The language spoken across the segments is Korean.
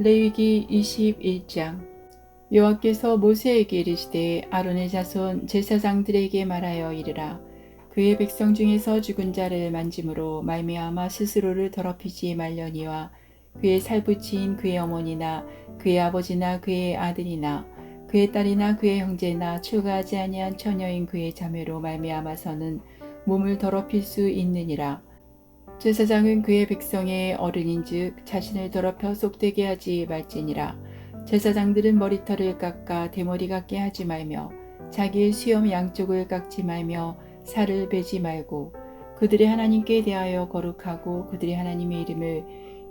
레위기 21장. 여호와께서 모세에게 이르시되 아론의 자손 제사장들에게 말하여 이르라. 그의 백성 중에서 죽은 자를 만짐으로 말미암아 스스로를 더럽히지 말려니와 그의 살부치인 그의 어머니나 그의 아버지나 그의 아들이나 그의 딸이나 그의 형제나 출가하지 아니한 처녀인 그의 자매로 말미암아서는 몸을 더럽힐 수 있느니라. 제사장은 그의 백성의 어른인즉 자신을 더럽혀 속되게 하지 말지니라. 제사장들은 머리털을 깎아 대머리 같게 하지 말며 자기의 수염 양쪽을 깎지 말며 살을 베지 말고 그들의 하나님께 대하여 거룩하고 그들의 하나님의 이름을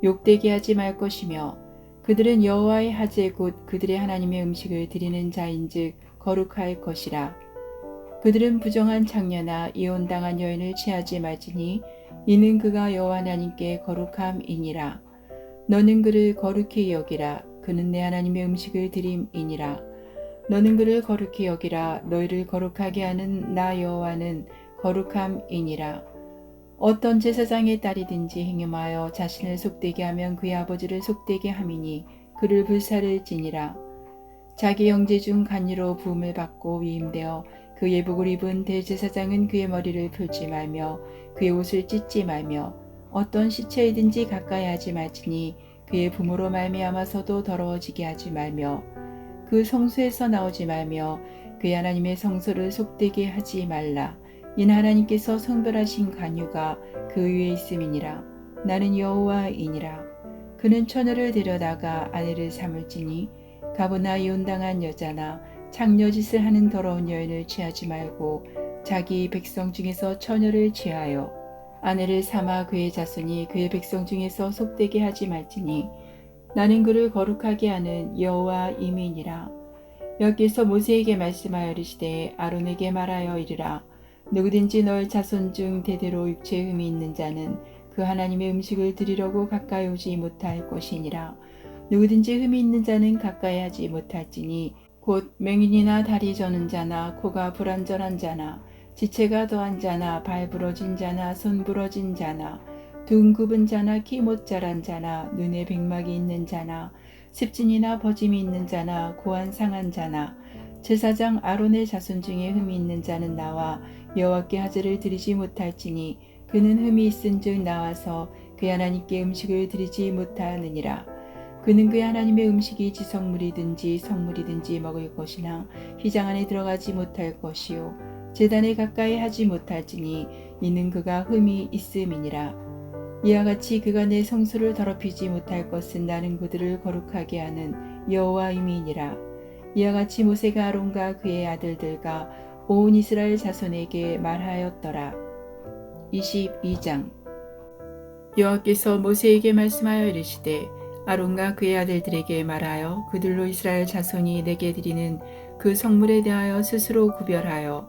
욕되게 하지 말 것이며 그들은 여호와의 하제 곧 그들의 하나님의 음식을 드리는 자인즉 거룩할 것이라. 그들은 부정한 창녀나 이혼당한 여인을 취하지 말지니 이는 그가 여호와 하나님께 거룩함이니라. 너는 그를 거룩히 여기라. 그는 내 하나님의 음식을 드림이니라. 너는 그를 거룩히 여기라. 너희를 거룩하게 하는 나 여호와는 거룩함이니라. 어떤 제사장의 딸이든지 행음하여 자신을 속되게 하면 그의 아버지를 속되게 함이니 그를 불살을지니라. 자기 형제 중 간이로 부음을 받고 위임되어 그 예복을 입은 대제사장은 그의 머리를 풀지 말며 그의 옷을 찢지 말며 어떤 시체이든지 가까이 하지 말지니 그의 부모로 말미암아서도 더러워지게 하지 말며 그 성소에서 나오지 말며 그의 하나님의 성소를 속되게 하지 말라. 이는 하나님께서 성별하신 간유가 그 위에 있음이니라. 나는 여호와이니라. 그는 처녀를 데려다가 아내를 삼을지니 가부나 이혼당한 여자나 창녀짓을 하는 더러운 여인을 취하지 말고 자기 백성 중에서 처녀를 취하여 아내를 삼아 그의 자손이 그의 백성 중에서 속되게 하지 말지니 나는 그를 거룩하게 하는 여호와임이니라. 여호와께서 모세에게 말씀하여 이르시되 아론에게 말하여 이르라. 누구든지 너의 자손 중 대대로 육체에 흠이 있는 자는 그 하나님의 음식을 드리려고 가까이 오지 못할 것이니라. 누구든지 흠이 있는 자는 가까이 하지 못할지니 곧 맹인이나 다리 저는 자나 코가 불완전한 자나 지체가 더한 자나 발 부러진 자나 손 부러진 자나 등 굽은 자나 키 못 자란 자나 눈에 백막이 있는 자나 습진이나 버짐이 있는 자나 고안 상한 자나 제사장 아론의 자손 중에 흠이 있는 자는 나와 여호와께 하제를 드리지 못할지니 그는 흠이 있은즉 나와서 그의 하나님께 음식을 드리지 못하느니라. 그는 그의 하나님의 음식이 지성물이든지 성물이든지 먹을 것이나 휘장 안에 들어가지 못할 것이요 제단에 가까이 하지 못할지니 이는 그가 흠이 있음이니라. 이와 같이 그가 내 성소를 더럽히지 못할 것은 나는 그들을 거룩하게 하는 여호와임이니라. 이와 같이 모세가 아론과 그의 아들들과 온 이스라엘 자손에게 말하였더라. 22장. 여호와께서 모세에게 말씀하여 이르시되 아론과 그의 아들들에게 말하여 그들로 이스라엘 자손이 내게 드리는 그 성물에 대하여 스스로 구별하여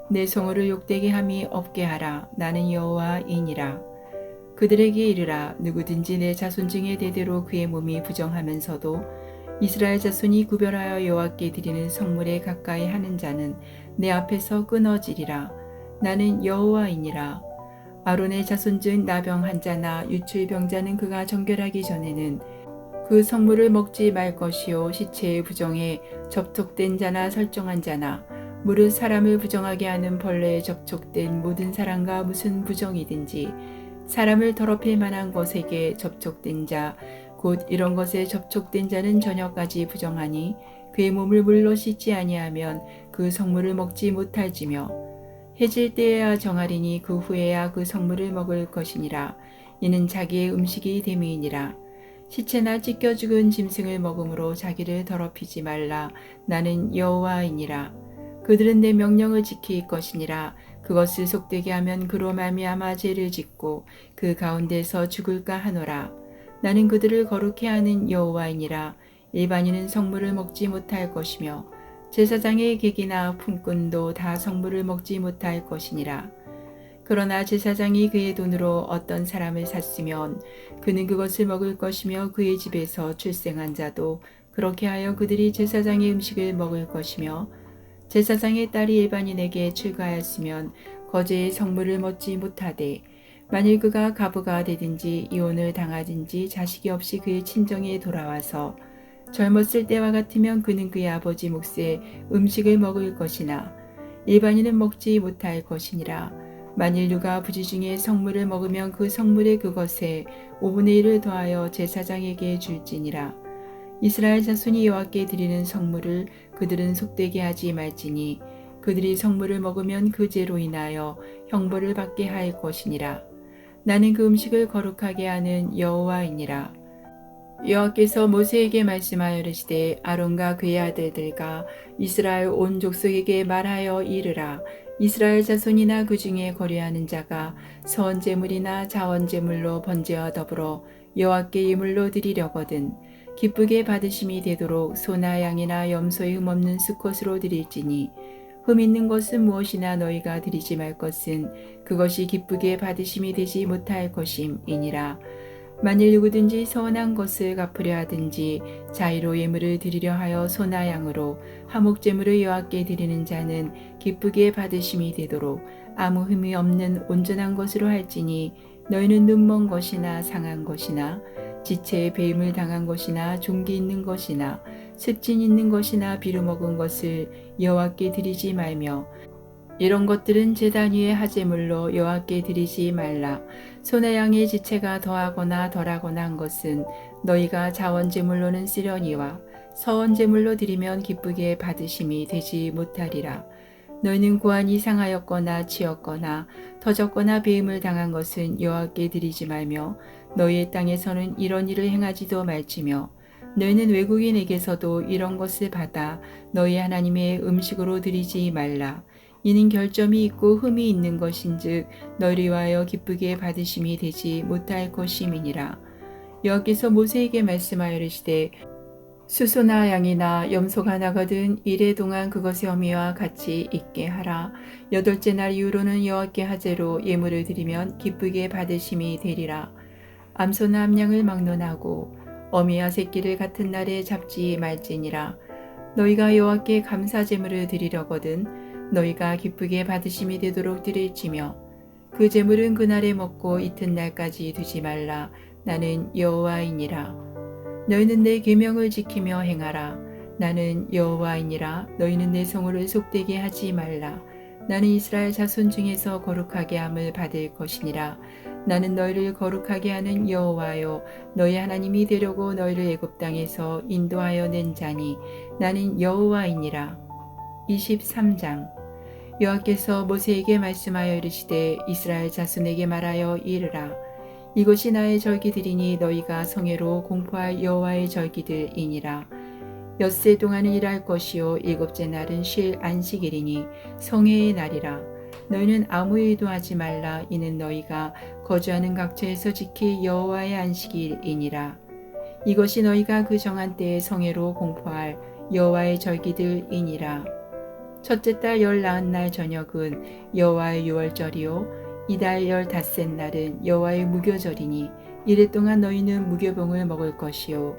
내 성호를 욕되게 함이 없게 하라. 나는 여호와이니라. 그들에게 이르라. 누구든지 내 자손 중에 대대로 그의 몸이 부정하면서도 이스라엘 자손이 구별하여 여호와께 드리는 성물에 가까이 하는 자는 내 앞에서 끊어지리라. 나는 여호와이니라. 아론의 자손 중 나병 환자나 유출병자는 그가 정결하기 전에는 그 성물을 먹지 말 것이요 시체의 부정에 접촉된 자나 설정한 자나 무릇 사람을 부정하게 하는 벌레에 접촉된 모든 사람과 무슨 부정이든지 사람을 더럽힐 만한 것에게 접촉된 자 곧 이런 것에 접촉된 자는 저녁까지 부정하니 그의 몸을 물로 씻지 아니하면 그 성물을 먹지 못할지며 해질 때에야 정하리니 그 후에야 그 성물을 먹을 것이니라. 이는 자기의 음식이 됨이니라. 시체나 찢겨 죽은 짐승을 먹음으로 자기를 더럽히지 말라. 나는 여호와이니라. 그들은 내 명령을 지킬 것이니라. 그것을 속되게 하면 그로 말미암아 죄를 짓고 그 가운데서 죽을까 하노라. 나는 그들을 거룩해 하는 여호와이니라. 일반인은 성물을 먹지 못할 것이며 제사장의 객이나 품꾼도 다 성물을 먹지 못할 것이니라. 그러나 제사장이 그의 돈으로 어떤 사람을 샀으면 그는 그것을 먹을 것이며 그의 집에서 출생한 자도 그렇게 하여 그들이 제사장의 음식을 먹을 것이며 제사장의 딸이 일반인에게 출가하였으면 거제의 성물을 먹지 못하되 만일 그가 가부가 되든지 이혼을 당하든지 자식이 없이 그의 친정에 돌아와서 젊었을 때와 같으면 그는 그의 아버지 몫의 음식을 먹을 것이나 일반인은 먹지 못할 것이니라. 만일 누가 부지 중에 성물을 먹으면 그 성물에 그것에 5분의 1을 더하여 제사장에게 줄지니라. 이스라엘 자손이 여호와께 드리는 성물을 그들은 속되게 하지 말지니 그들이 성물을 먹으면 그 죄로 인하여 형벌을 받게 할 것이니라. 나는 그 음식을 거룩하게 하는 여호와이니라. 여호와께서 모세에게 말씀하여 이르시되 아론과 그의 아들들과 이스라엘 온 족속에게 말하여 이르라. 이스라엘 자손이나 그 중에 거류하는 자가 선 제물이나 자원 제물로 번제와 더불어 여호와께 예물로 드리려거든 기쁘게 받으심이 되도록 소나 양이나 염소의 흠 없는 수컷으로 드릴지니 흠 있는 것은 무엇이나 너희가 드리지 말 것은 그것이 기쁘게 받으심이 되지 못할 것임이니라. 만일 누구든지 서운한 것을 갚으려 하든지 자의로 예물을 드리려 하여 소나 양으로 화목제물을 여호와께 드리는 자는 기쁘게 받으심이 되도록 아무 흠이 없는 온전한 것으로 할지니 너희는 눈먼 것이나 상한 것이나 지체에 배임을 당한 것이나 종기 있는 것이나 습진 있는 것이나 비루 먹은 것을 여호와께 드리지 말며 이런 것들은 제단 위의 하제물로 여호와께 드리지 말라. 소나 양의 지체가 더하거나 덜하거나 한 것은 너희가 자원제물로는 쓰려니와 서원제물로 드리면 기쁘게 받으심이 되지 못하리라. 너희는 고안이 상하였거나 치였거나 터졌거나 배임을 당한 것은 여호와께 드리지 말며 너희의 땅에서는 이런 일을 행하지도 말지며 너희는 외국인에게서도 이런 것을 받아 너희 하나님의 음식으로 드리지 말라. 이는 결점이 있고 흠이 있는 것인즉 너희를 위하여 기쁘게 받으심이 되지 못할 것임이니라. 여호와께서 모세에게 말씀하여 이르시되 수소나 양이나 염소가 나거든 이래 동안 그것의 어미와 같이 있게 하라. 8째 날 이후로는 여호와께 하제로 예물을 드리면 기쁘게 받으심이 되리라. 암소나 암양을 막론하고 어미와 새끼를 같은 날에 잡지 말지니라. 너희가 여호와께 감사제물을 드리려거든 너희가 기쁘게 받으심이 되도록 드릴지며 그 제물은 그날에 먹고 이튿날까지 두지 말라. 나는 여호와이니라. 너희는 내 계명을 지키며 행하라. 나는 여호와이니라. 너희는 내 성호를 속되게 하지 말라. 나는 이스라엘 자손 중에서 거룩하게 함을 받을 것이니라. 나는 너희를 거룩하게 하는 여호와요 너희 하나님이 되려고 너희를 애굽 땅에서 인도하여 낸 자니 나는 여호와이니라. 23장 여호와께서 모세에게 말씀하여 이르시되 이스라엘 자손에게 말하여 이르라. 이것이 나의 절기들이니 너희가 성회로 공포할 여호와의 절기들이니라. 엿새 동안은 일할 것이요 7째 날은 쉴 안식일이니 성회의 날이라. 너희는 아무 일도 하지 말라. 이는 너희가 거주하는 각처에서 지킬 여호와의 안식일이니라. 이것이 너희가 그 정한 때에 성회로 공포할 여호와의 절기들이니라. 첫째 달 19날 저녁은 여호와의 유월절이요 이달 15셋 날은 여호와의 무교절이니 이래 동안 너희는 무교봉을 먹을 것이요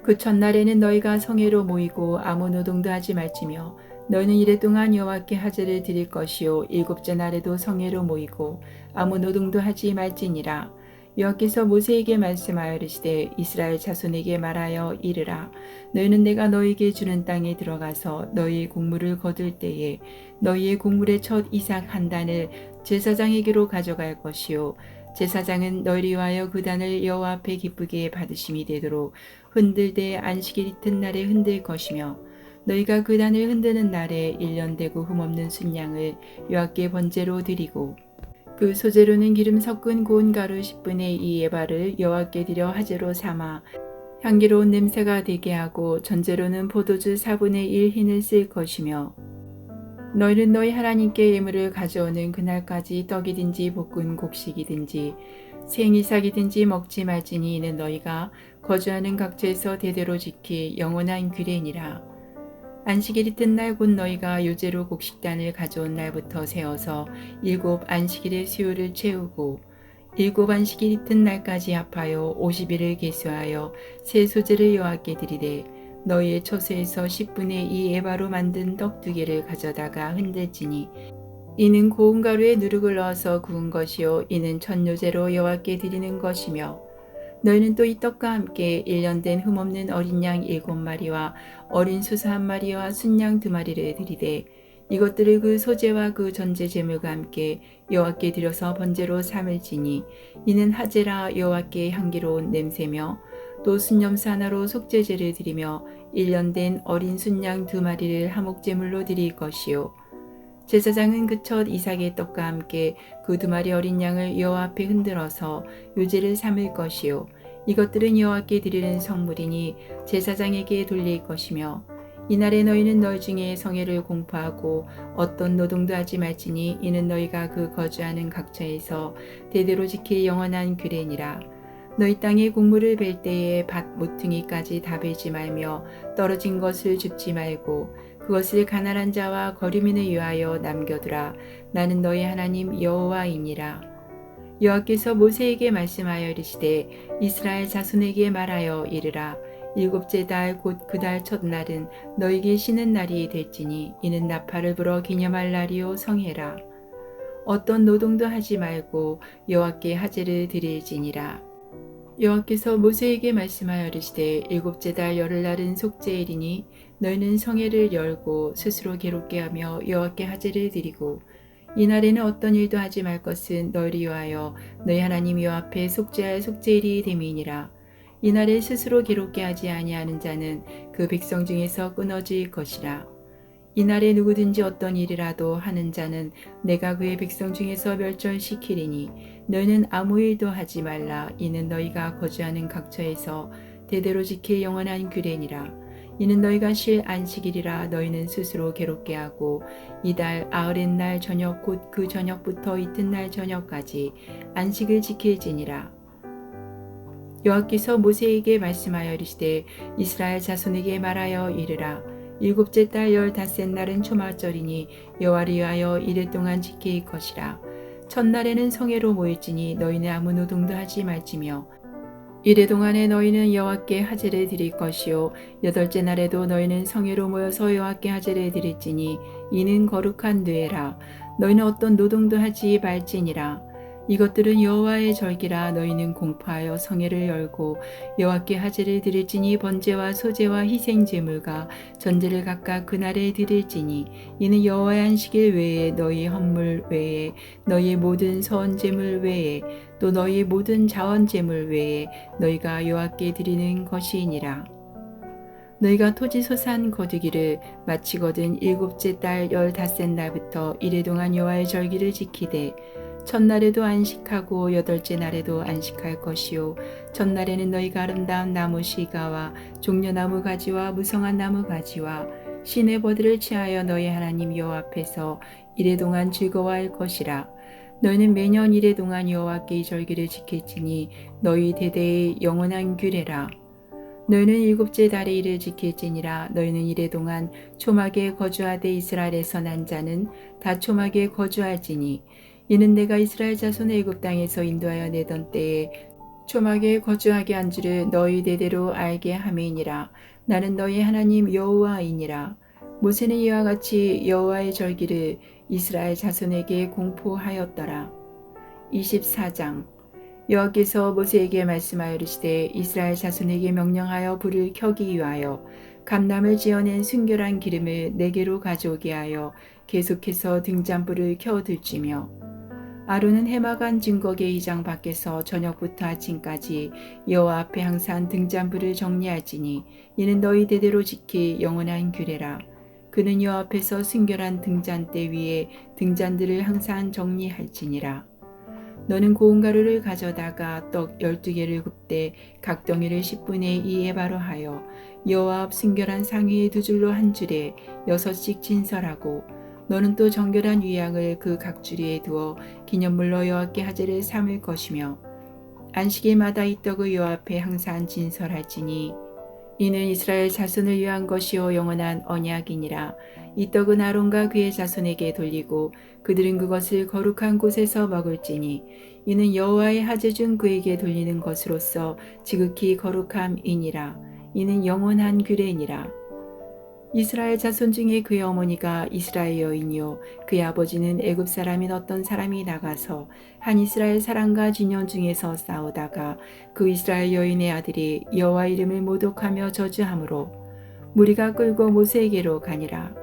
그 첫날에는 너희가 성회로 모이고 아무 노동도 하지 말지며 너희는 이래 동안 여호와께 하제를 드릴 것이요 7째 날에도 성회로 모이고 아무 노동도 하지 말지니라. 여호와께서 모세에게 말씀하여 이르시되 이스라엘 자손에게 말하여 이르라. 너희는 내가 너희에게 주는 땅에 들어가서 너희의 곡물을 거둘 때에 너희의 곡물의 첫 이삭 한 단을 제사장에게로 가져갈 것이요 제사장은 너희를 위하여 그 단을 여호와 앞에 기쁘게 받으심이 되도록 흔들되 안식일 이튿날에 흔들 것이며 너희가 그 단을 흔드는 날에 1년 되고 흠없는 순양을 여호와께 번제로 드리고 그 소재로는 기름 섞은 고운 가루 10분의 2 에바를 여호와께 드려 화제로 삼아 향기로운 냄새가 되게 하고 전제로는 포도주 4분의 1 흰을 쓸 것이며 너희는 너희 하나님께 예물을 가져오는 그날까지 떡이든지 볶은 곡식이든지 생이삭이든지 먹지 말지니 이는 너희가 거주하는 각처에서 대대로 지킬 영원한 규례니라. 안식일 이튿날 곧 너희가 요제로 곡식단을 가져온 날부터 세어서 7 안식일의 수요를 채우고 7 안식일 이튿날까지 합하여 50일을 계수하여 새 소재를 여호와께 드리되 너희의 처소에서 10분의 2 에바로 만든 떡 2개를 가져다가 흔들지니 이는 고운 가루에 누룩을 넣어서 구운 것이요 이는 천요제로 여호와께 드리는 것이며 너희는 또 이 떡과 함께 1년 된 흠없는 어린 양 7마리와 어린 수사 1마리와 순양 2마리를 드리되 이것들을 그 소제와 그 전제 제물과 함께 여호와께 드려서 번제로 삼을지니 이는 하제라 여호와께 향기로운 냄새며 또 순염소 하나로 속죄제를 드리며 1년 된 어린 순양 2마리를 화목제물로 드릴 것이요 제사장은 그 첫 이삭의 떡과 함께 그 2마리 어린 양을 여호와 앞에 흔들어서 유제를 삼을 것이요 이것들은 여호와께 드리는 성물이니 제사장에게 돌릴 것이며 이날에 너희는 너희 중에 성회를 공포하고 어떤 노동도 하지 말지니 이는 너희가 그 거주하는 각처에서 대대로 지킬 영원한 규례니라. 너희 땅에 곡물을 벨 때에 밭 모퉁이까지 다 베지 말며 떨어진 것을 줍지 말고 그것을 가난한 자와 거류민을 위하여 남겨두라. 나는 너희 하나님 여호와이니라. 여호와께서 모세에게 말씀하여 이르시되 이스라엘 자손에게 말하여 이르라. 7째 달 곧 그 달 첫날은 너희에게 쉬는 날이 될지니 이는 나팔을 불어 기념할 날이요 성회라. 어떤 노동도 하지 말고 여호와께 하제를 드릴지니라. 여호와께서 모세에게 말씀하여 이르시되 7째 달 열흘날은 속죄일이니 너희는 성회를 열고 스스로 괴롭게 하며 여호와께 하제를 드리고 이날에는 어떤 일도 하지 말 것은 너희를 위하여 너희 하나님 여호와 앞에 속죄할 속죄일이 됨이니라. 이날에 스스로 괴롭게 하지 아니하는 자는 그 백성 중에서 끊어질 것이라. 이날에 누구든지 어떤 일이라도 하는 자는 내가 그의 백성 중에서 멸절시키리니 너희는 아무 일도 하지 말라. 이는 너희가 거주하는 각처에서 대대로 지킬 영원한 규례니라. 이는 너희가 쉴 안식일이라. 너희는 스스로 괴롭게 하고 이달 아흐렛날 저녁 곧 그 저녁부터 이튿날 저녁까지 안식을 지킬지니라. 여호와께서 모세에게 말씀하여 이르시되 이스라엘 자손에게 말하여 이르라. 7째 달 15날은 초막절이니 여호와를 위하여 이래 동안 지킬 것이라. 첫날에는 성회로 모일지니 너희는 아무 노동도 하지 말지며 이래 동안에 너희는 여호와께 하제를 드릴 것이요 8째 날에도 너희는 성회로 모여서 여호와께 하제를 드릴지니 이는 거룩한 뇌라. 너희는 어떤 노동도 하지 말지니라. 이것들은 여호와의 절기라. 너희는 공포하여 성회를 열고 여호와께 하제를 드릴지니 번제와 소제와 희생 제물과 전제를 각각 그날에 드릴지니 이는 여호와의 안식일 외에 너희 헌물 외에 너희의 모든 서원 제물 외에 또 너희의 모든 자원 제물 외에 너희가 여호와께 드리는 것이니라. 너희가 토지 소산 거두기를 마치거든 7째 달 15날부터 이래 동안 여호와의 절기를 지키되 첫날에도 안식하고 8째 날에도 안식할 것이요 첫날에는 너희가 아름다운 나무 시가와 종려나무 가지와 무성한 나무 가지와 시내 버들을 취하여 너희 하나님 여호와 앞에서 이래 동안 즐거워할 것이라. 너희는 매년 이래 동안 여호와께 이 절기를 지킬지니 너희 대대의 영원한 규례라. 너희는 7째 달에 이를 지킬지니라. 너희는 이래 동안 초막에 거주하되 이스라엘에서 난 자는 다 초막에 거주할지니 이는 내가 이스라엘 자손의 애굽 땅에서 인도하여 내던 때에 초막에 거주하게 한 줄을 너희 대대로 알게 함이니라. 나는 너희 하나님 여호와이니라. 모세는 이와 같이 여호와의 절기를 이스라엘 자손에게 공포하였더라. 24장 여호와께서 모세에게 말씀하여 이르시되 이스라엘 자손에게 명령하여 불을 켜기 위하여 감람을 지어낸 순결한 기름을 내게로 가져오게 하여 계속해서 등잔불을 켜둘지며 아론은 해마간 증거계 이장 밖에서 저녁부터 아침까지 여호와 앞에 항상 등잔불을 정리할지니 이는 너희 대대로 지킬 영원한 규례라. 그는 여호와 앞에서 순결한 등잔대 위에 등잔들을 항상 정리할지니라. 너는 고운 가루를 가져다가 떡 12개를 굽되 각 덩이를 10분의 2에 바로 하여 여호와 앞 순결한 상위에 2줄로 한 줄에 6씩 진설하고 너는 또 정결한 위양을 그 각 줄이에 두어 기념물로 여호와께 하제를 삼을 것이며 안식일마다 이 떡을 여호와 앞에 항상 진설할지니 이는 이스라엘 자손을 위한 것이요 영원한 언약이니라. 이 떡은 아론과 그의 자손에게 돌리고 그들은 그것을 거룩한 곳에서 먹을지니 이는 여호와의 하제 중 그에게 돌리는 것으로서 지극히 거룩함이니라. 이는 영원한 규례니라. 이스라엘 자손 중에 그의 어머니가 이스라엘 여인이요 그의 아버지는 애굽 사람인 어떤 사람이 나가서 한 이스라엘 사람과 진영 중에서 싸우다가 그 이스라엘 여인의 아들이 여호와 이름을 모독하며 저주함으로 무리가 끌고 모세에게로 가니라.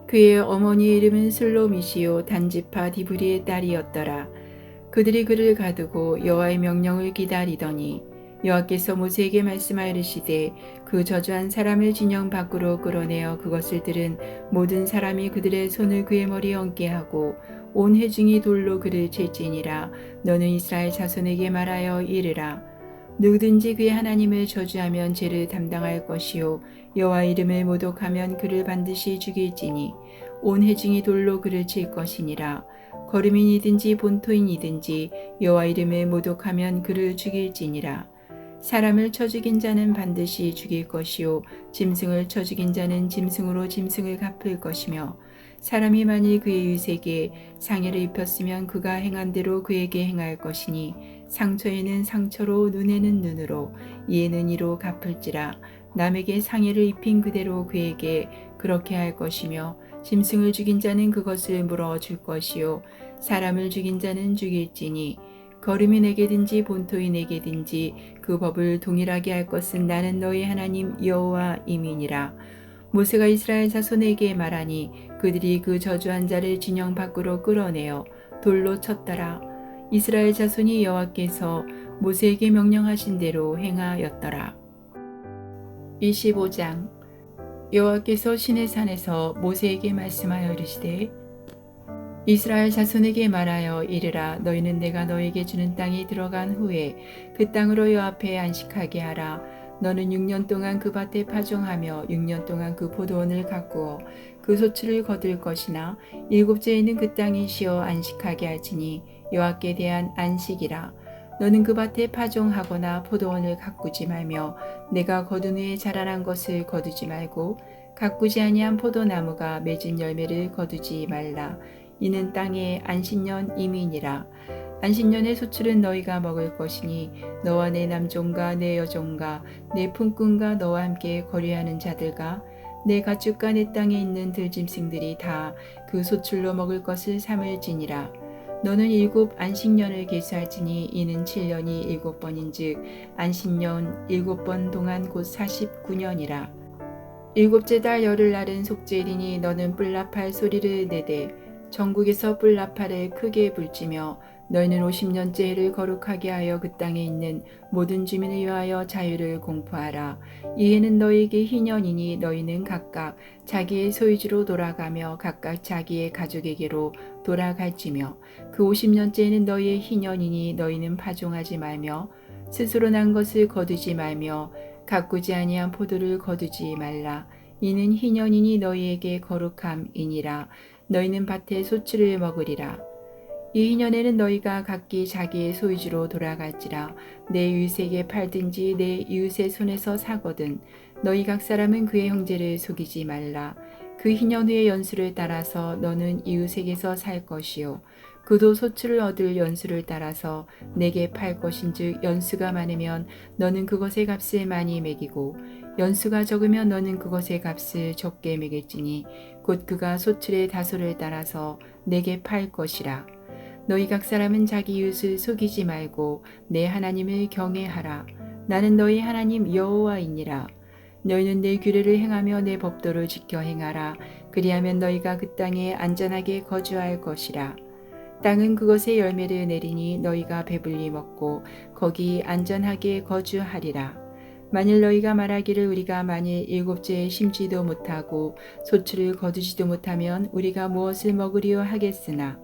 그의 어머니 이름은 슬로미시요 단지파 디브리의 딸이었더라. 그들이 그를 가두고 여호와의 명령을 기다리더니 여호와께서 모세에게 말씀하시되 그 저주한 사람을 진영 밖으로 끌어내어 그것을 들은 모든 사람이 그들의 손을 그의 머리에 얹게 하고 온 회중이 돌로 그를 칠지니라. 너는 이스라엘 자손에게 말하여 이르라. 누구든지 그의 하나님을 저주하면 죄를 담당할 것이요 여호와 이름을 모독하면 그를 반드시 죽일지니 온 회중이 돌로 그를 칠 것이니라. 거류민이든지 본토인이든지 여호와 이름을 모독하면 그를 죽일지니라. 사람을 쳐 죽인 자는 반드시 죽일 것이요 짐승을 쳐 죽인 자는 짐승으로 짐승을 갚을 것이며 사람이 만일 그의 유색에 상해를 입혔으면 그가 행한 대로 그에게 행할 것이니 상처에는 상처로 눈에는 눈으로 이에는 이로 갚을지라. 남에게 상해를 입힌 그대로 그에게 그렇게 할 것이며 짐승을 죽인 자는 그것을 물어줄 것이요 사람을 죽인 자는 죽일지니 거류민에게든지 본토인에게든지 그 법을 동일하게 할 것은 나는 너희 하나님 여호와임이니라. 모세가 이스라엘 자손에게 말하니 그들이 그 저주한 자를 진영 밖으로 끌어내어 돌로 쳤더라. 이스라엘 자손이 여호와께서 모세에게 명령하신 대로 행하였더라. 25장. 여호와께서 시내산에서 모세에게 말씀하여 이르시되 이스라엘 자손에게 말하여 이르라. 너희는 내가 너에게 주는 땅에 들어간 후에 그 땅으로 여 앞에 안식하게 하라. 너는 6년 동안 그 밭에 파종하며 6년 동안 그 포도원을 가꾸어 그 소출을 거둘 것이나 일곱째에는 그 땅이 쉬어 안식하게 할지니 여호와께 대한 안식이라. 너는 그 밭에 파종하거나 포도원을 가꾸지 말며 내가 거둔 후에 자라난 것을 거두지 말고 가꾸지 아니한 포도나무가 맺은 열매를 거두지 말라. 이는 땅의 안식년임이니라. 안식년의 소출은 너희가 먹을 것이니 너와 내 남종과 내 여종과 내 품꾼과 너와 함께 거류하는 자들과 내 가축과 내 땅에 있는 들짐승들이 다 그 소출로 먹을 것을 삼을지니라. 너는 7 안식년을 계수할지니 이는 7년이 7번인즉 안식년 7번 동안 곧 49년이라. 7째 달 열흘날은 속죄일이니 너는 뿔나팔 소리를 내되 전국에서 뿔나팔을 크게 불지며 너희는 50년째 해를 거룩하게 하여 그 땅에 있는 모든 주민을 위하여 자유를 공포하라. 이 해는 너희에게 희년이니 너희는 각각 자기의 소유지로 돌아가며 각각 자기의 가족에게로 돌아갈지며 그 50년째에는 너희의 희년이니 너희는 파종하지 말며 스스로 난 것을 거두지 말며 가꾸지 아니한 포도를 거두지 말라. 이는 희년이니 너희에게 거룩함이니라. 너희는 밭의 소출을 먹으리라. 이 희년에는 너희가 각기 자기의 소유지로 돌아갈지라. 내 이웃에게 팔든지 내 이웃의 손에서 사거든 너희 각 사람은 그의 형제를 속이지 말라. 그 희년 후의 연수를 따라서 너는 이웃에게서 살 것이요 그도 소출을 얻을 연수를 따라서 내게 팔 것인즉 연수가 많으면 너는 그것의 값을 많이 매기고 연수가 적으면 너는 그것의 값을 적게 매길지니 곧 그가 소출의 다소를 따라서 내게 팔 것이라. 너희 각 사람은 자기 이웃을 속이지 말고 내 하나님을 경외하라. 나는 너희 하나님 여호와이니라. 너희는 내 규례를 행하며 내 법도를 지켜 행하라. 그리하면 너희가 그 땅에 안전하게 거주할 것이라. 땅은 그것의 열매를 내리니 너희가 배불리 먹고 거기 안전하게 거주하리라. 만일 너희가 말하기를 우리가 만일 7째에 심지도 못하고 소출을 거두지도 못하면 우리가 무엇을 먹으리요 하겠으나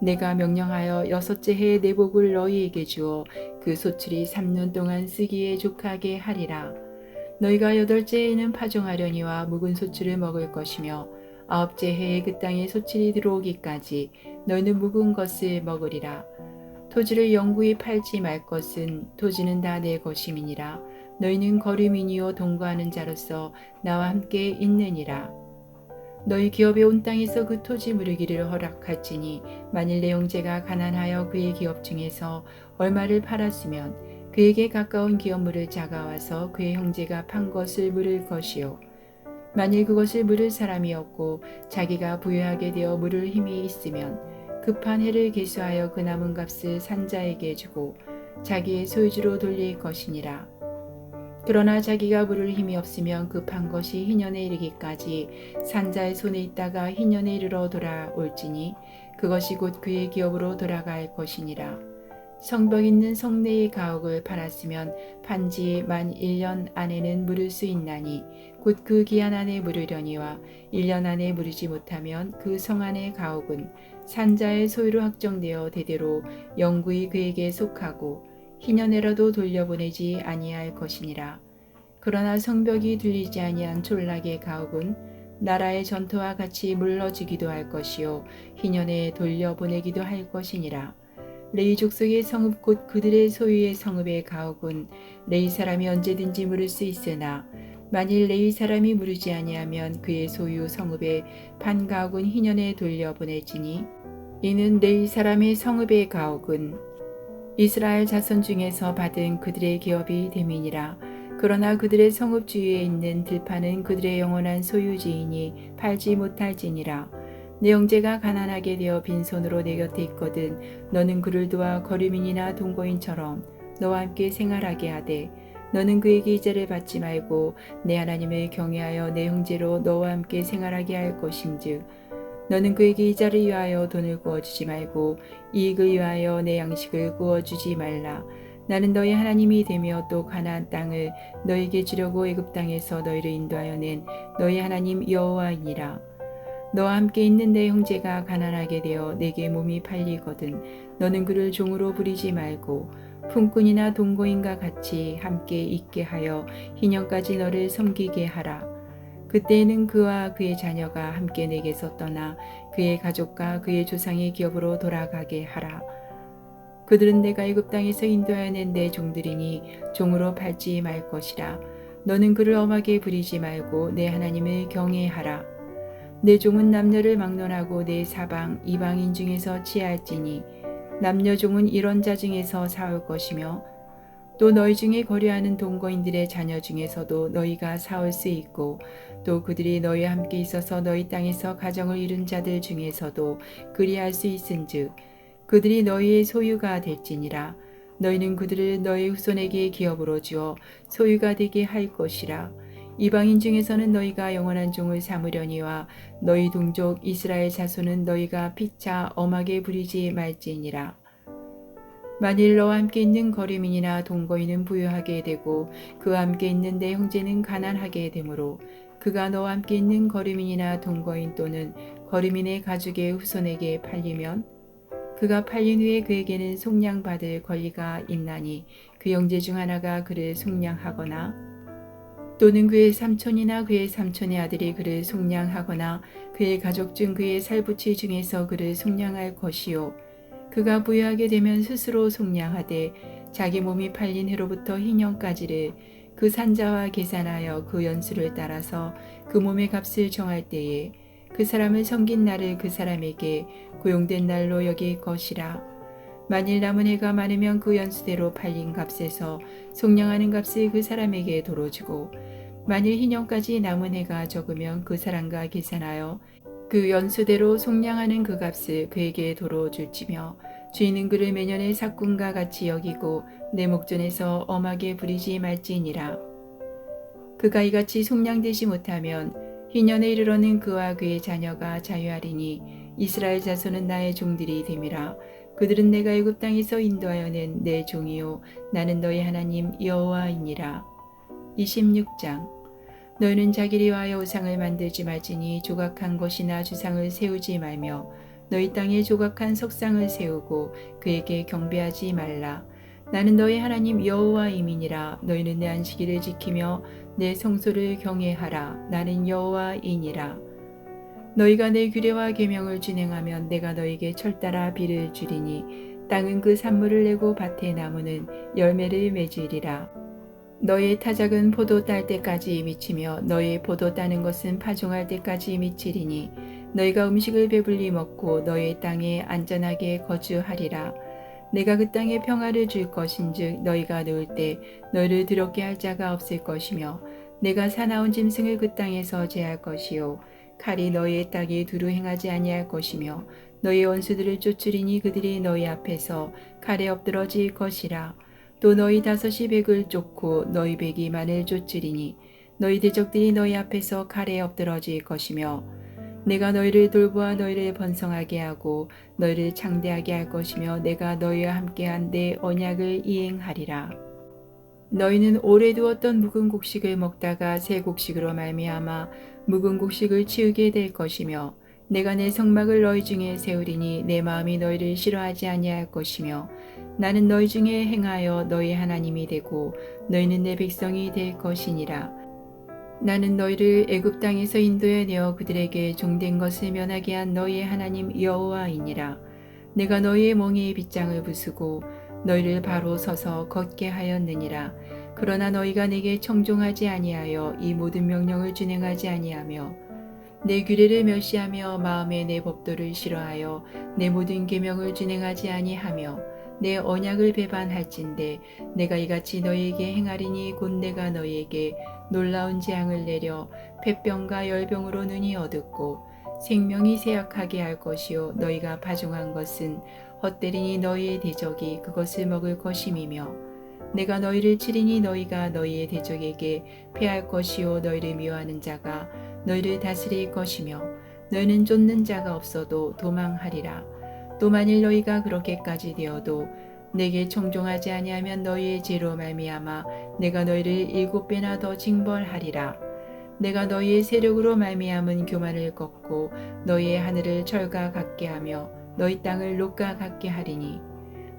내가 명령하여 6째 해에 내 복을 너희에게 주어 그 소출이 3년 동안 쓰기에 족하게 하리라. 너희가 8째 해에는 파종하려니와 묵은 소출을 먹을 것이며 9째 해에 그 땅에 소출이 들어오기까지 너희는 묵은 것을 먹으리라. 토지를 영구히 팔지 말 것은 토지는 다 내 것임이니라. 너희는 거류민이요 동거하는 자로서 나와 함께 있느니라. 너희 기업의 온 땅에서 그 토지 무르기를 허락할지니 만일 내 형제가 가난하여 그의 기업 중에서 얼마를 팔았으면 그에게 가까운 기업물을 자가와서 그의 형제가 판 것을 물을 것이요 만일 그것을 물을 사람이 없고 자기가 부유하게 되어 물을 힘이 있으면 급한 해를 계수하여 그 남은 값을 산자에게 주고 자기의 소유주로 돌릴 것이니라. 그러나 자기가 물을 힘이 없으면 급한 것이 희년에 이르기까지 산자의 손에 있다가 희년에 이르러 돌아올지니 그것이 곧 그의 기업으로 돌아갈 것이니라. 성벽 있는 성내의 가옥을 팔았으면 판지 만 1년 안에는 물을 수 있나니 곧 그 기한 안에 물으려니와 1년 안에 물으지 못하면 그 성 안의 가옥은 산자의 소유로 확정되어 대대로 영구히 그에게 속하고 희년에라도 돌려보내지 아니할 것이니라. 그러나 성벽이 둘리지 아니한 촌락의 가옥은 나라의 전토와 같이 물러지기도 할 것이요 희년에 돌려보내기도 할 것이니라. 레위 족속의 성읍 곧 그들의 소유의 성읍의 가옥은 레위 사람이 언제든지 물을 수 있으나 만일 레위 사람이 물으지 아니하면 그의 소유 성읍의 반 가옥은 희년에 돌려보내지니 이는 레위 사람의 성읍의 가옥은 이스라엘 자손 중에서 받은 그들의 기업이 됨이니라. 그러나 그들의 성읍 주위에 있는 들판은 그들의 영원한 소유지이니 팔지 못할지니라. 내 형제가 가난하게 되어 빈손으로 내 곁에 있거든 너는 그를 도와 거류민이나 동거인처럼 너와 함께 생활하게 하되 너는 그에게 이자를 받지 말고 내 하나님을 경외하여 내 형제로 너와 함께 생활하게 할 것인즉 너는 그에게 이자를 위하여 돈을 구워주지 말고 이익을 위하여 내 양식을 구워주지 말라. 나는 너희 하나님이 되며 또 가나안 땅을 너에게 주려고 애굽 땅에서 너희를 인도하여 낸 너희 하나님 여호와이니라. 너와 함께 있는 내 형제가 가난하게 되어 내게 몸이 팔리거든 너는 그를 종으로 부리지 말고 품꾼이나 동거인과 같이 함께 있게 하여 희년까지 너를 섬기게 하라. 그때에는 그와 그의 자녀가 함께 내게서 떠나 그의 가족과 그의 조상의 기업으로 돌아가게 하라. 그들은 내가 애굽 땅에서 인도하여 낸 내 종들이니 종으로 팔지 말 것이라. 너는 그를 엄하게 부리지 말고 내 하나님을 경외하라. 내 종은 남녀를 막론하고 내 사방 이방인 중에서 취할지니 남녀 종은 이런 자 중에서 사올 것이며 또 너희 중에 거류하는 동거인들의 자녀 중에서도 너희가 사올 수 있고 또 그들이 너희와 함께 있어서 너희 땅에서 가정을 이룬 자들 중에서도 그리할 수 있은즉 그들이 너희의 소유가 될지니라. 너희는 그들을 너희 후손에게 기업으로 주어 소유가 되게 할 것이라. 이방인 중에서는 너희가 영원한 종을 삼으려니와 너희 동족 이스라엘 자손은 너희가 피차 엄하게 부리지 말지니라. 만일 너와 함께 있는 거류민이나 동거인은 부유하게 되고 그와 함께 있는 내 형제는 가난하게 되므로 그가 너와 함께 있는 거류민이나 동거인 또는 거류민의 가족의 후손에게 팔리면 그가 팔린 후에 그에게는 속량받을 권리가 있나니 그 형제 중 하나가 그를 속량하거나 또는 그의 삼촌이나 그의 삼촌의 아들이 그를 속량하거나 그의 가족 중 그의 살부치 중에서 그를 속량할 것이요 그가 부유하게 되면 스스로 속량하되 자기 몸이 팔린 해로부터 희년까지를 그 산자와 계산하여 그 연수를 따라서 그 몸의 값을 정할 때에 그 사람을 섬긴 날을 그 사람에게 고용된 날로 여길 것이라. 만일 남은 해가 많으면 그 연수대로 팔린 값에서 속량하는 값을 그 사람에게 도로 주고 만일 희년까지 남은 해가 적으면 그 사람과 계산하여 그 연수대로 속량하는 그 값을 그에게 도로 줄지며 주인은 그를 매년의 삭군과 같이 여기고 내 목전에서 엄하게 부리지 말지니라. 그가 이같이 속량되지 못하면 희년에 이르러는 그와 그의 자녀가 자유하리니 이스라엘 자손은 나의 종들이 됨이라. 그들은 내가 애굽 땅에서 인도하여 낸 내 종이요 나는 너희 하나님 여호와이니라. 26장 너희는 자기를 위하여 우상을 만들지 말지니 조각한 것이나 주상을 세우지 말며 너희 땅에 조각한 석상을 세우고 그에게 경배하지 말라. 나는 너희 하나님 여호와임이니라. 너희는 내 안식일을 지키며 내 성소를 경외하라. 나는 여호와이니라. 너희가 내 규례와 계명을 준행하면 내가 너희에게 철따라 비를 주리니 땅은 그 산물을 내고 밭의 나무는 열매를 맺으리라. 너희의 타작은 포도 딸 때까지 미치며 너희의 포도 따는 것은 파종할 때까지 미치리니 너희가 음식을 배불리 먹고 너희의 땅에 안전하게 거주하리라. 내가 그 땅에 평화를 줄 것인즉 너희가 누울 때 너희를 두렵게 할 자가 없을 것이며 내가 사나운 짐승을 그 땅에서 제할 것이요 칼이 너희의 땅에 두루 행하지 아니할 것이며 너희 원수들을 쫓으리니 그들이 너희 앞에서 칼에 엎드러질 것이라. 또 너희 다섯이 백을 쫓고 너희 백이 만을 쫓으리니 너희 대적들이 너희 앞에서 칼에 엎드러질 것이며 내가 너희를 돌보아 너희를 번성하게 하고 너희를 창대하게 할 것이며 내가 너희와 함께한 내 언약을 이행하리라. 너희는 오래 두었던 묵은 곡식을 먹다가 새 곡식으로 말미암아 묵은 곡식을 치우게 될 것이며 내가 내 성막을 너희 중에 세우리니 내 마음이 너희를 싫어하지 아니할 것이며 나는 너희 중에 행하여 너희 하나님이 되고 너희는 내 백성이 될 것이니라. 나는 너희를 애굽 땅에서 인도해 내어 그들에게 종된 것을 면하게 한 너희의 하나님 여호와이니라. 내가 너희의 멍에의 빗장을 부수고 너희를 바로 서서 걷게 하였느니라. 그러나 너희가 내게 청종하지 아니하여 이 모든 명령을 준행하지 아니하며 내 규례를 멸시하며 마음에 내 법도를 싫어하여 내 모든 계명을 준행하지 아니하며 내 언약을 배반할진대 내가 이같이 너희에게 행하리니 곧 내가 너희에게 놀라운 재앙을 내려 폐병과 열병으로 눈이 어둡고 생명이 쇠약하게 할 것이요 너희가 파종한 것은 헛되리니 너희의 대적이 그것을 먹을 것임이며 내가 너희를 치리니 너희가 너희의 대적에게 패할 것이요 너희를 미워하는 자가 너희를 다스릴 것이며 너희는 쫓는 자가 없어도 도망하리라. 또 만일 너희가 그렇게까지 되어도 내게 청종하지 아니하면 너희의 죄로 말미암아 내가 너희를 7배나 더 징벌하리라. 내가 너희의 세력으로 말미암은 교만을 꺾고 너희의 하늘을 철과 같게 하며 너희 땅을 녹과 같게 하리니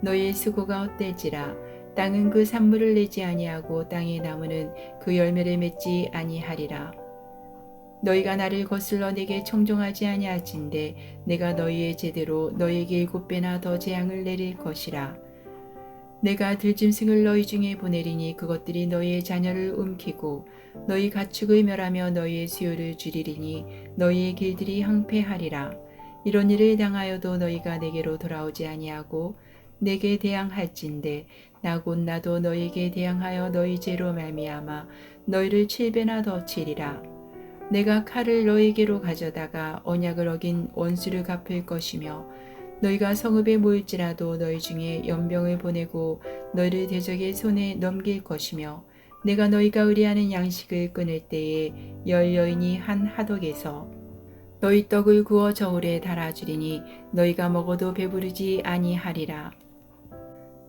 너희의 수고가 헛될지라. 땅은 그 산물을 내지 아니하고 땅의 나무는 그 열매를 맺지 아니하리라. 너희가 나를 거슬러 내게 청종하지 아니할진대 내가 너희의 제대로 너희에게 7배나 더 재앙을 내릴 것이라. 내가 들짐승을 너희 중에 보내리니 그것들이 너희의 자녀를 움키고 너희 가축을 멸하며 너희의 수요를 줄이리니 너희의 길들이 황폐하리라. 이런 일을 당하여도 너희가 내게로 돌아오지 아니하고 내게 대항할진대 나 곧 나도 너희에게 대항하여 너희 죄로 말미암아 너희를 7배나 더 치리라. 내가 칼을 너희에게로 가져다가 언약을 어긴 원수를 갚을 것이며 너희가 성읍에 모일지라도 너희 중에 연병을 보내고 너희를 대적의 손에 넘길 것이며 내가 너희가 의뢰하는 양식을 끊을 때에 열 여인이 한 하덕에서 너희 떡을 구워 저울에 달아주리니 너희가 먹어도 배부르지 아니하리라.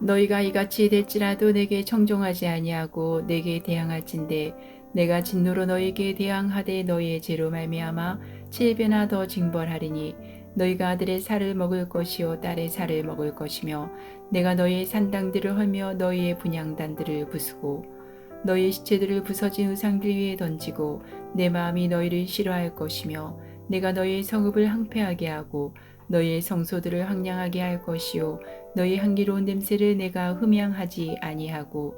너희가 이같이 될지라도 내게 청종하지 아니하고 내게 대항할진대 내가 진노로 너희에게 대항하되 너희의 죄로 말미암아 7배나 더 징벌하리니 너희가 아들의 살을 먹을 것이요 딸의 살을 먹을 것이며 내가 너희의 산당들을 헐며 너희의 분향단들을 부수고 너희의 시체들을 부서진 우상들 위에 던지고 내 마음이 너희를 싫어할 것이며 내가 너희의 성읍을 황폐하게 하고 너희의 성소들을 황량하게 할 것이요 너희 향기로운 냄새를 내가 흠양하지 아니하고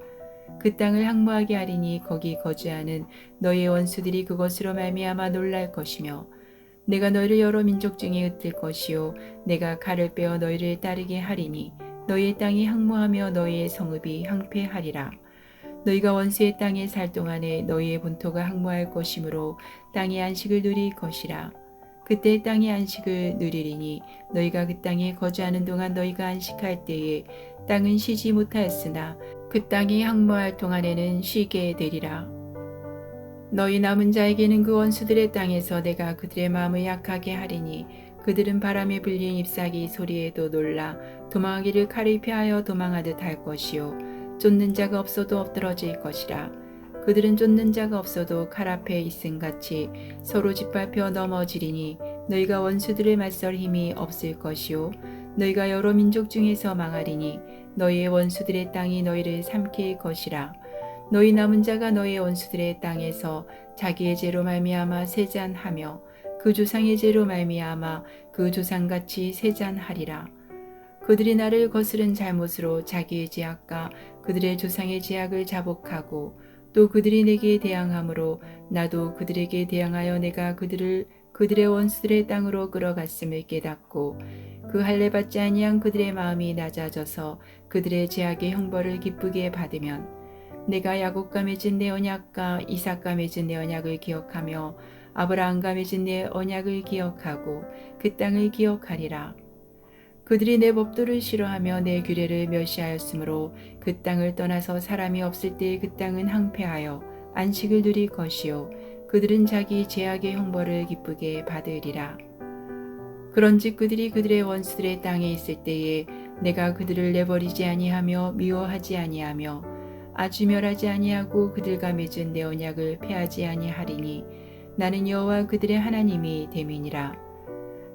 그 땅을 항모하게 하리니 거기 거주하는 너희의 원수들이 그것으로 말미암아 놀랄 것이며 내가 너희를 여러 민족 중에 흩을 것이요 내가 칼을 빼어 너희를 따르게 하리니 너희의 땅이 항모하며 너희의 성읍이 황폐하리라. 너희가 원수의 땅에 살 동안에 너희의 본토가 항모할 것이므로 땅의 안식을 누릴 것이라. 그때 땅의 안식을 누리리니 너희가 그 땅에 거주하는 동안 너희가 안식할 때에 땅은 쉬지 못하였으나 그 땅이 항모할 동안에는 쉬게 되리라. 너희 남은 자에게는 그 원수들의 땅에서 내가 그들의 마음을 약하게 하리니 그들은 바람에 불린 잎사귀 소리에도 놀라 도망하기를 칼을 피하여 도망하듯 할 것이요 쫓는 자가 없어도 엎드러질 것이라. 그들은 쫓는 자가 없어도 칼 앞에 있음같이 서로 짓밟혀 넘어지리니 너희가 원수들을 맞설 힘이 없을 것이요 너희가 여러 민족 중에서 망하리니 너희의 원수들의 땅이 너희를 삼킬 것이라. 너희 남은 자가 너희의 원수들의 땅에서 자기의 죄로 말미암아 세잔하며 그 조상의 죄로 말미암아 그 조상같이 세잔하리라. 그들이 나를 거스른 잘못으로 자기의 죄악과 그들의 조상의 죄악을 자복하고 또 그들이 내게 대항함으로 나도 그들에게 대항하여 내가 그들을 그들의 원수들의 땅으로 끌어갔음을 깨닫고 그 할례 받지 아니한 그들의 마음이 낮아져서 그들의 죄악의 형벌을 기쁘게 받으면 내가 야곱과 맺은 내 언약과 이삭과 맺은 내 언약을 기억하며 아브라함과 맺은 내 언약을 기억하고 그 땅을 기억하리라. 그들이 내 법도를 싫어하며 내 규례를 멸시하였으므로 그 땅을 떠나서 사람이 없을 때 그 땅은 항폐하여 안식을 누릴 것이요 그들은 자기 죄악의 형벌을 기쁘게 받으리라. 그런즉 그들이 그들의 원수들의 땅에 있을 때에 내가 그들을 내버리지 아니하며 미워하지 아니하며 아주 멸하지 아니하고 그들과 맺은 내 언약을 폐하지 아니하리니 나는 여호와 그들의 하나님이 됨이니라.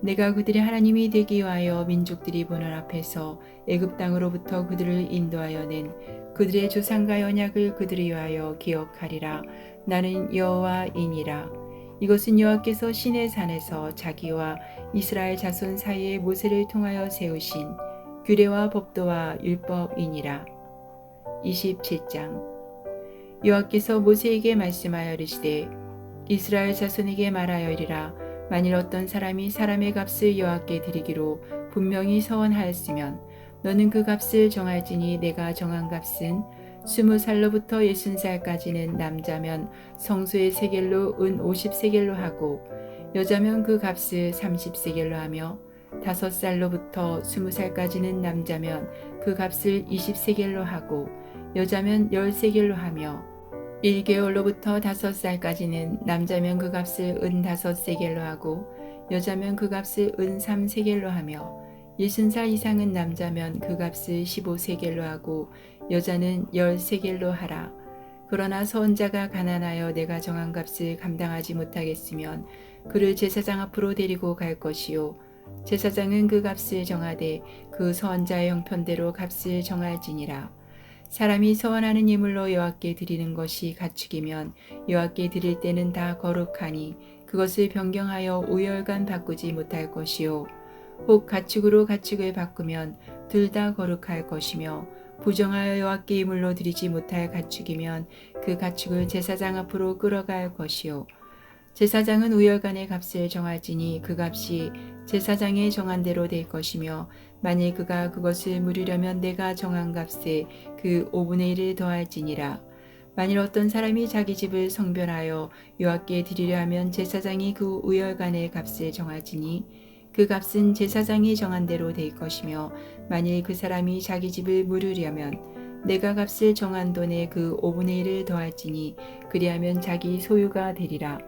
내가 그들의 하나님이 되기 위하여 민족들이 보는 앞에서 애굽 땅으로부터 그들을 인도하여 낸 그들의 조상과 언약을 그들을 위하여 기억하리라. 나는 여호와이니라. 이것은 여호와께서 시내 산에서 자기와 이스라엘 자손 사이에 모세를 통하여 세우신 규례와 법도와 율법이니라. 27장. 여호와께서 모세에게 말씀하여 이르시되 이스라엘 자손에게 말하여 이르라. 만일 어떤 사람이 사람의 값을 여호와께 드리기로 분명히 서원하였으면 너는 그 값을 정할지니 내가 정한 값은 20살로부터 60살까지는 남자면 성소의 세겔로 은 50세겔로 하고 여자면 그 값을 30세겔로 하며 5살로부터 20살까지는 남자면 그 값을 20세겔로 하고 여자면 10세겔로 하며 1개월로부터 5살까지는 남자면 그 값을 은 5세겔로 하고 여자면 그 값을 은 3세겔로 하며 60살 이상은 남자면 그 값을 15세겔로 하고 여자는 10세겔로 하라. 그러나 선자가 가난하여 내가 정한 값을 감당하지 못하겠으면 그를 제사장 앞으로 데리고 갈 것이요 제사장은 그 값을 정하되 그 선자의 형편대로 값을 정할지니라. 사람이 서원하는 예물로 여호와께 드리는 것이 가축이면 여호와께 드릴 때는 다 거룩하니 그것을 변경하여 우열간 바꾸지 못할 것이요 혹 가축으로 가축을 바꾸면 둘 다 거룩할 것이며 부정하여 여호와께 예물로 드리지 못할 가축이면 그 가축을 제사장 앞으로 끌어갈 것이요 제사장은 우열간의 값을 정할지니 그 값이 제사장의 정한 대로 될 것이며 만일 그가 그것을 물으려면 내가 정한 값에 그 5분의 1을 더할지니라. 만일 어떤 사람이 자기 집을 성별하여 여호와께 드리려 하면 제사장이 그 우열간의 값을 정할지니 그 값은 제사장이 정한 대로 될 것이며 만일 그 사람이 자기 집을 물으려면 내가 값을 정한 돈에 그 5분의 1을 더할지니 그리하면 자기 소유가 되리라.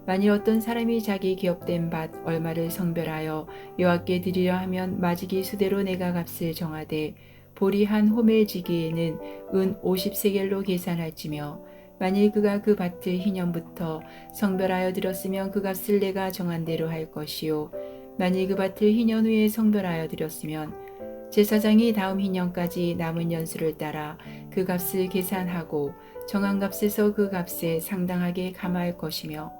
만일 어떤 사람이 자기 기업된 밭 얼마를 성별하여 여호와께 드리려 하면 마지기 수대로 내가 값을 정하되 보리 한 호멜지기에는 은 50세겔로 계산할지며 만일 그가 그 밭을 희년부터 성별하여 드렸으면 그 값을 내가 정한 대로 할 것이요 만일 그 밭을 희년 후에 성별하여 드렸으면 제사장이 다음 희년까지 남은 연수를 따라 그 값을 계산하고 정한 값에서 그 값에 상당하게 감할 것이며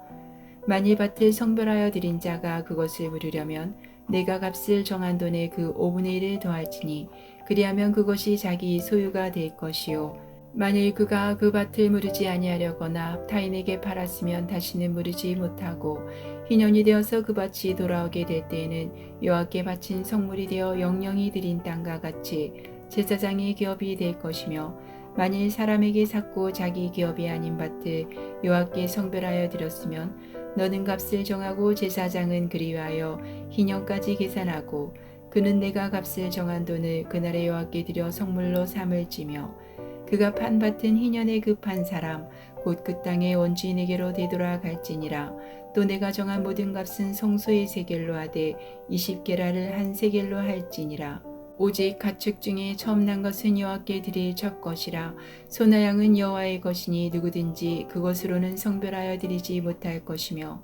만일 밭을 성별하여 드린 자가 그것을 물으려면 내가 값을 정한 돈에 그 5분의 1을 더할지니 그리하면 그것이 자기 소유가 될 것이요 만일 그가 그 밭을 무르지 아니하려거나 타인에게 팔았으면 다시는 무르지 못하고 희년이 되어서 그 밭이 돌아오게 될 때에는 여호와께 바친 성물이 되어 영영이 드린 땅과 같이 제사장의 기업이 될 것이며 만일 사람에게 샀고 자기 기업이 아닌 밭을 여호와께 성별하여 드렸으면 너는 값을 정하고 제사장은 그리 위하여 희년까지 계산하고 그는 내가 값을 정한 돈을 그날의 여호와께 드려 성물로 삼을지며 그가 판 밭은 희년에 그 판 사람 곧 그 땅의 원주인에게로 되돌아갈지니라. 또 내가 정한 모든 값은 성소의 세겔로 하되 20게라를 한 세겔로 할지니라. 오직 가축 중에 처음 난 것은 여호와께 드릴 첫 것이라. 소나 양은 여호와의 것이니 누구든지 그것으로는 성별하여 드리지 못할 것이며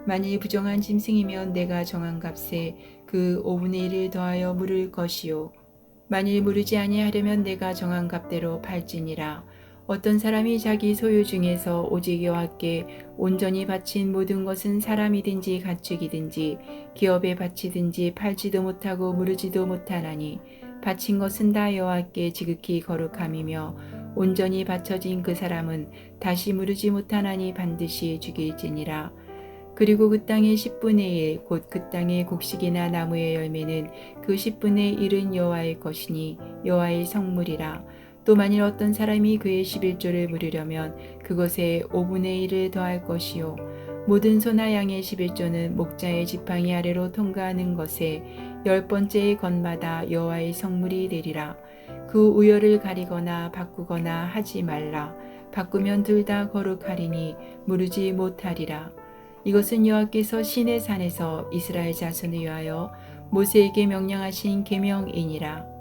만일 부정한 짐승이면 내가 정한 값에 그 5분의 1을 더하여 물을 것이요 만일 무르지 아니하려면 내가 정한 값대로 팔지니라. 어떤 사람이 자기 소유 중에서 오직 여호와께 온전히 바친 모든 것은 사람이든지 가축이든지 기업에 바치든지 팔지도 못하고 무르지도 못하나니 바친 것은 다 여호와께 지극히 거룩함이며 온전히 바쳐진 그 사람은 다시 무르지 못하나니 반드시 죽일지니라. 그리고 그 땅의 10분의 1 곧 그 땅의 곡식이나 나무의 열매는 그 10분의 1은 여호와의 것이니 여호와의 성물이라. 또 만일 어떤 사람이 그의 11조를 물으려면 그것에 5분의 1을 더할 것이요 모든 소나 양의 11조는 목자의 지팡이 아래로 통과하는 것에 10번째의 것마다 여호와의 성물이 되리라. 그 우열을 가리거나 바꾸거나 하지 말라. 바꾸면 둘 다 거룩하리니 무르지 못하리라. 이것은 여호와께서 시내 산에서 이스라엘 자손을 위하여 모세에게 명령하신 계명이니라.